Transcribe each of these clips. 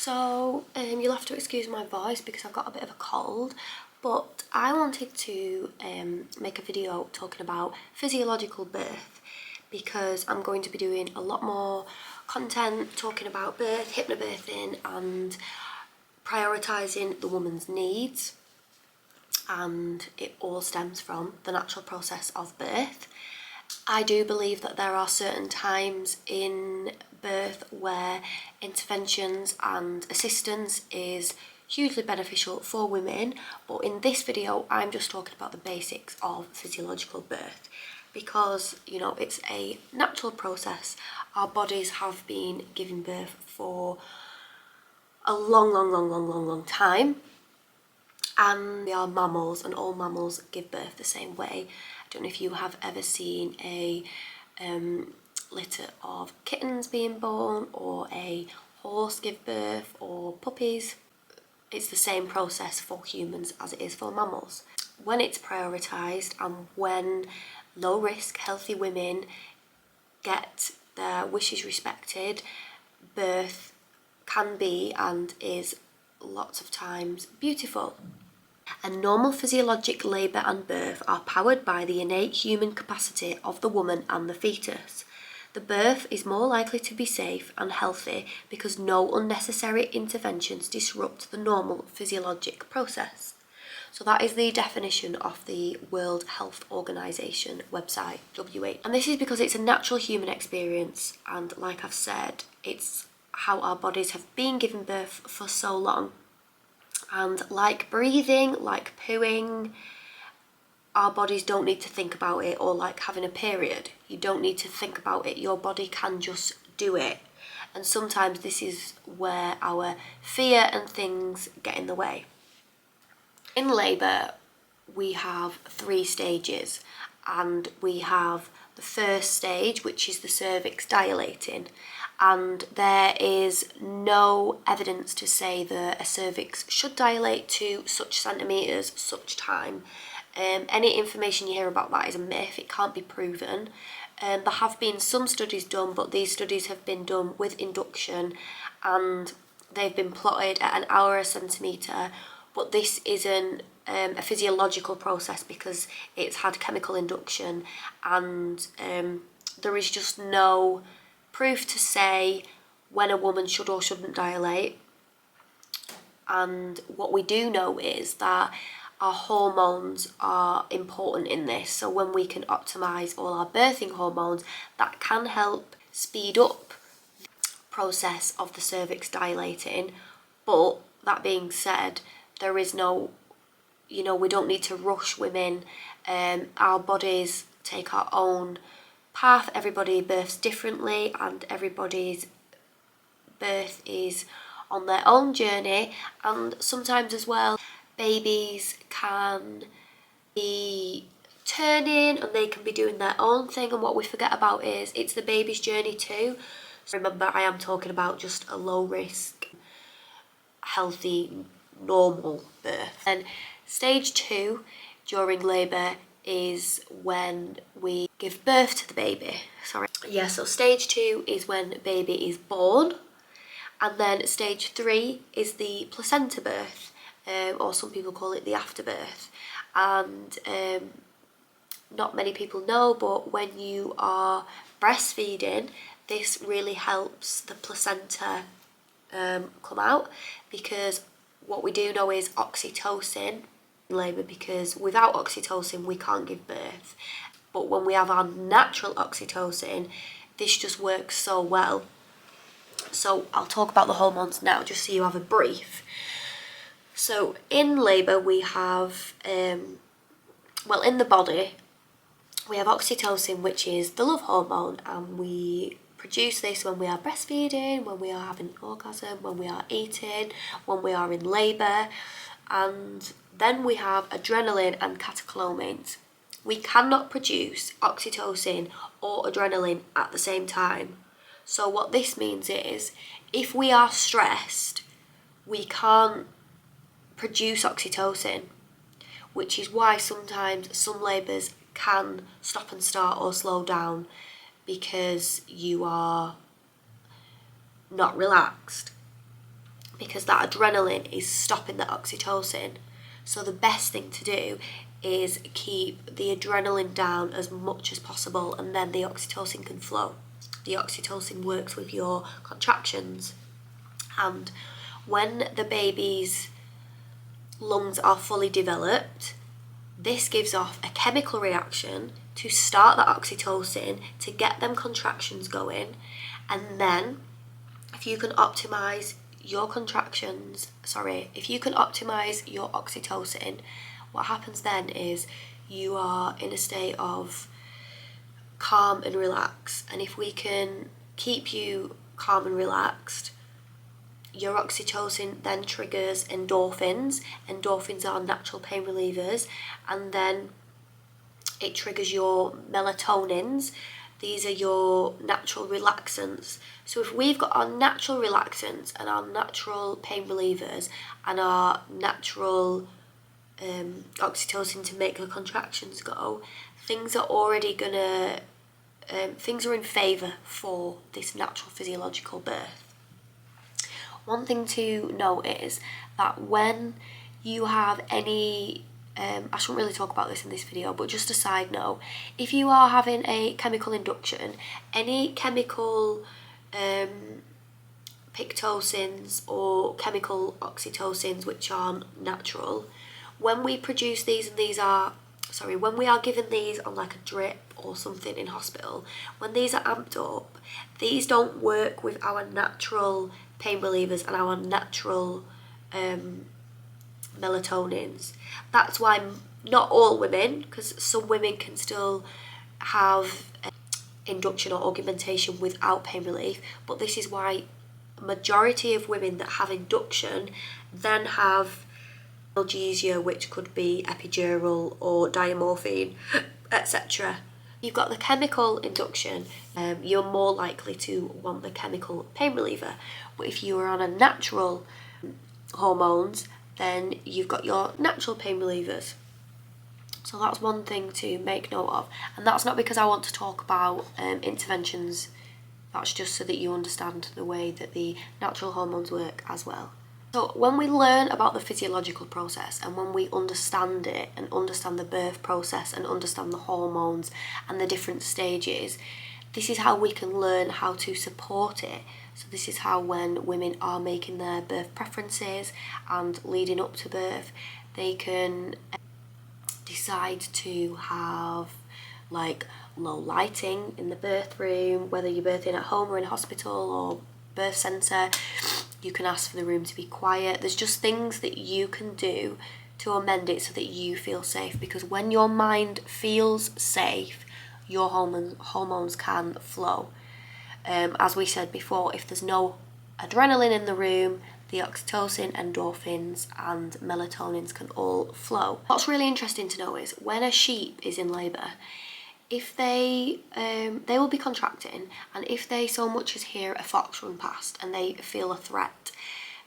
So you'll have to excuse my voice because I've got a bit of a cold, but I wanted to make a video talking about physiological birth because I'm going to be doing a lot more content talking about birth, hypnobirthing and prioritising the woman's needs, and it all stems from the natural process of birth. I do believe that there are certain times in birth where interventions and assistance is hugely beneficial for women, but in this video I'm just talking about the basics of physiological birth because, you know, it's a natural process. Our bodies have been giving birth for a long time, and we are mammals and all mammals give birth the same way. I don't know if you have ever seen a litter of kittens being born or a horse give birth or puppies. It's the same process for humans as it is for mammals. When it's prioritised and when low risk healthy women get their wishes respected, birth can be and is lots of times beautiful. A normal physiologic labour and birth are powered by the innate human capacity of the woman and the fetus. The birth is more likely to be safe and healthy because no unnecessary interventions disrupt the normal physiologic process. So that is the definition of the World Health Organization website, WHO. And this is because it's a natural human experience, and like I've said, it's how our bodies have been giving birth for so long. And like breathing, like pooing, our bodies don't need to think about it, or like having a period. You don't need to think about it. Your body can just do it. And sometimes this is where our fear and things get in the way. In labour, we have 3 stages, and we have the first stage, which is the cervix dilating. And there is no evidence to say that a cervix should dilate to such centimetres, such time. Any information you hear about that is a myth. It can't be proven. There have been some studies done, but these studies have been done with induction and they've been plotted at an hour a centimetre, but this isn't a physiological process because it's had chemical induction, and there is just no proof to say when a woman should or shouldn't dilate. And what we do know is that our hormones are important in this. So when we can optimise all our birthing hormones, that can help speed up the process of the cervix dilating. But that being said, there is no, we don't need to rush women. Our bodies take our own path. Everybody births differently and everybody's birth is on their own journey. And sometimes as well, babies can be turning and they can be doing their own thing, and what we forget about is it's the baby's journey too. So remember, I am talking about just a low risk, healthy, normal birth. And stage 2 during labour is when we give birth to the baby. So stage 2 is when baby is born, and then stage 3 is the placenta birth, or some people call it the afterbirth. And not many people know, but when you are breastfeeding, this really helps the placenta come out, because what we do know is oxytocin in labour, because without oxytocin we can't give birth. But when we have our natural oxytocin, this just works so well. So I'll talk about the hormones now, just so you have a brief. So in labour we have, in the body, we have oxytocin, which is the love hormone, and we produce this when we are breastfeeding, when we are having an orgasm, when we are eating, when we are in labour. And then we have adrenaline and catecholamines. We cannot produce oxytocin or adrenaline at the same time. So what this means is, if we are stressed, we can't produce oxytocin, which is why sometimes some labours can stop and start or slow down because you are not relaxed. because that adrenaline is stopping the oxytocin. So the best thing to do is keep the adrenaline down as much as possible, and then the oxytocin can flow. The oxytocin works with your contractions, and when the baby's lungs are fully developed, this gives off a chemical reaction to start the oxytocin to get them contractions going. And then if you can optimize your if you can optimize your oxytocin, what happens then is you are in a state of calm and relaxed. And if we can keep you calm and relaxed, your oxytocin then triggers endorphins. Endorphins are natural pain relievers, and then it triggers your melatonins. These are your natural relaxants. So if we've got our natural relaxants and our natural pain relievers and our natural oxytocin to make the contractions go, things are in favour for this natural physiological birth. One thing to note is that when you have any, I shouldn't really talk about this in this video, but just a side note, if you are having a chemical induction, any chemical pitocins or chemical oxytocins which are natural, when we produce these, and when we are given these on like a drip or something in hospital, when these are amped up, these don't work with our natural pain relievers and our natural melatonins. That's why not all women, because some women can still have induction or augmentation without pain relief, but this is why a majority of women that have induction then have analgesia, which could be epidural or diamorphine, etc. You've got the chemical induction, you're more likely to want the chemical pain reliever. But if you are on a natural hormones, then you've got your natural pain relievers. So that's one thing to make note of. And that's not because I want to talk about interventions. That's just so that you understand the way that the natural hormones work as well. So when we learn about the physiological process, and when we understand it and understand the birth process and understand the hormones and the different stages, this is how we can learn how to support it. So this is how, when women are making their birth preferences and leading up to birth, they can decide to have like low lighting in the birth room, whether you're birthing at home or in a hospital or birth centre. You can ask for the room to be quiet. There's just things that you can do to amend it so that you feel safe, because when your mind feels safe, your hormones can flow. As we said before, if there's no adrenaline in the room, the oxytocin, endorphins and melatonins can all flow. What's really interesting to know is when a sheep is in labour, if they will be contracting, and if they so much as hear a fox run past and they feel a threat,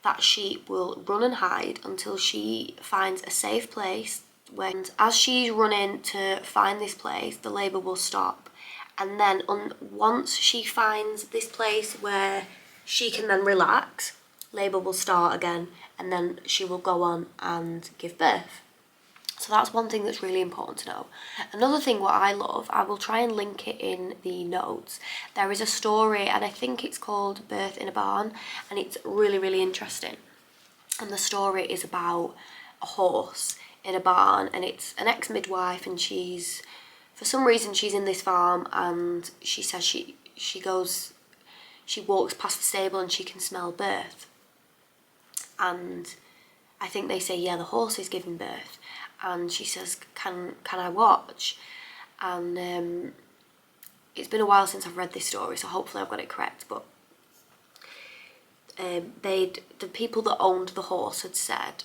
that sheep will run and hide until she finds a safe place. When, as she's running to find this place, the labour will stop, and then once she finds this place where she can then relax, labour will start again, and then she will go on and give birth. So that's one thing that's really important to know. Another thing what I love, I will try and link it in the notes. There is a story, and I think it's called Birth in a Barn, and it's really, really interesting. And the story is about a horse in a barn, and it's an ex-midwife, and she's, for some reason, she's in this farm, and she says she walks past the stable and she can smell birth. And I think they say, yeah, the horse is giving birth. And she says, can I watch? And it's been a while since I've read this story, so hopefully I've got it correct. But the people that owned the horse had said,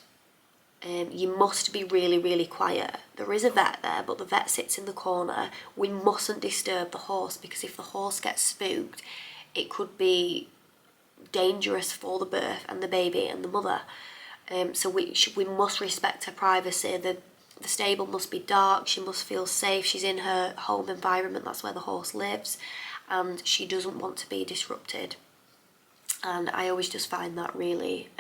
you must be really, really quiet. There is a vet there, but the vet sits in the corner. We mustn't disturb the horse, because if the horse gets spooked, it could be dangerous for the birth and the baby and the mother. So we must respect her privacy. The stable must be dark. She must feel safe. She's in her home environment. That's where the horse lives, and she doesn't want to be disrupted. and I always just find that really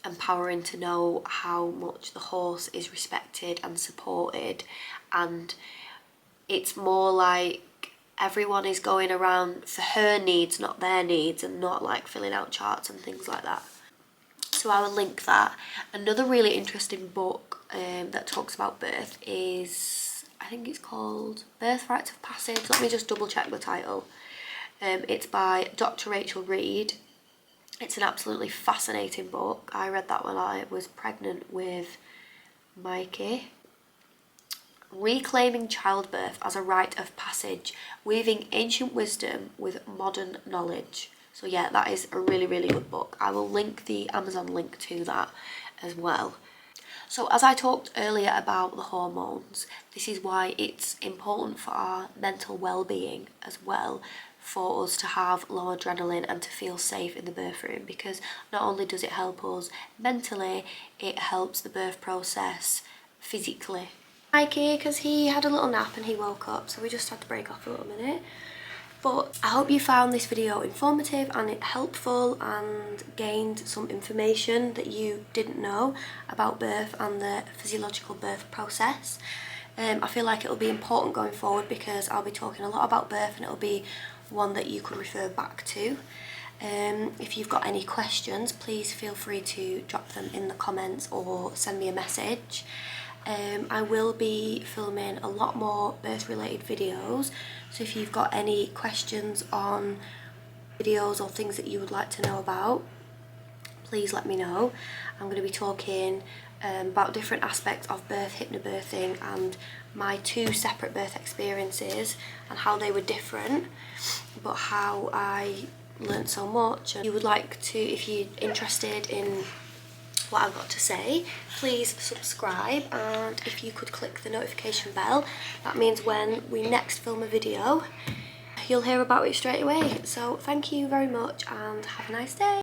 empowering to know how much the horse is respected and supported, and it's more like everyone is going around for her needs, not their needs, and not like filling out charts and things like that. So I will link that. Another really interesting book that talks about birth is, I think it's called Birth Rites of Passage. Let me just double check the title. It's by Dr. Rachel Reed. It's an absolutely fascinating book. I read that when I was pregnant with Mikey. Reclaiming childbirth as a rite of passage, weaving ancient wisdom with modern knowledge. So yeah, that is a really, really good book. I will link the Amazon link to that as well. So as I talked earlier about the hormones, this is why it's important for our mental well-being as well, for us to have low adrenaline and to feel safe in the birth room, because not only does it help us mentally, it helps the birth process physically. Mikey, because he had a little nap and he woke up, so we just had to break off a little minute. But I hope you found this video informative and helpful and gained some information that you didn't know about birth and the physiological birth process. I feel like it'll be important going forward because I'll be talking a lot about birth, and it'll be one that you could refer back to. If you've got any questions, please feel free to drop them in the comments or send me a message. I will be filming a lot more birth related videos, so if you've got any questions on videos or things that you would like to know about, please let me know. I'm going to be talking about different aspects of birth, hypnobirthing, and my 2 separate birth experiences and how they were different, but how I learned so much. And if you would like to, if you're interested in what I've got to say, please subscribe, and if you could click the notification bell, that means when we next film a video, you'll hear about it straight away. So thank you very much and have a nice day.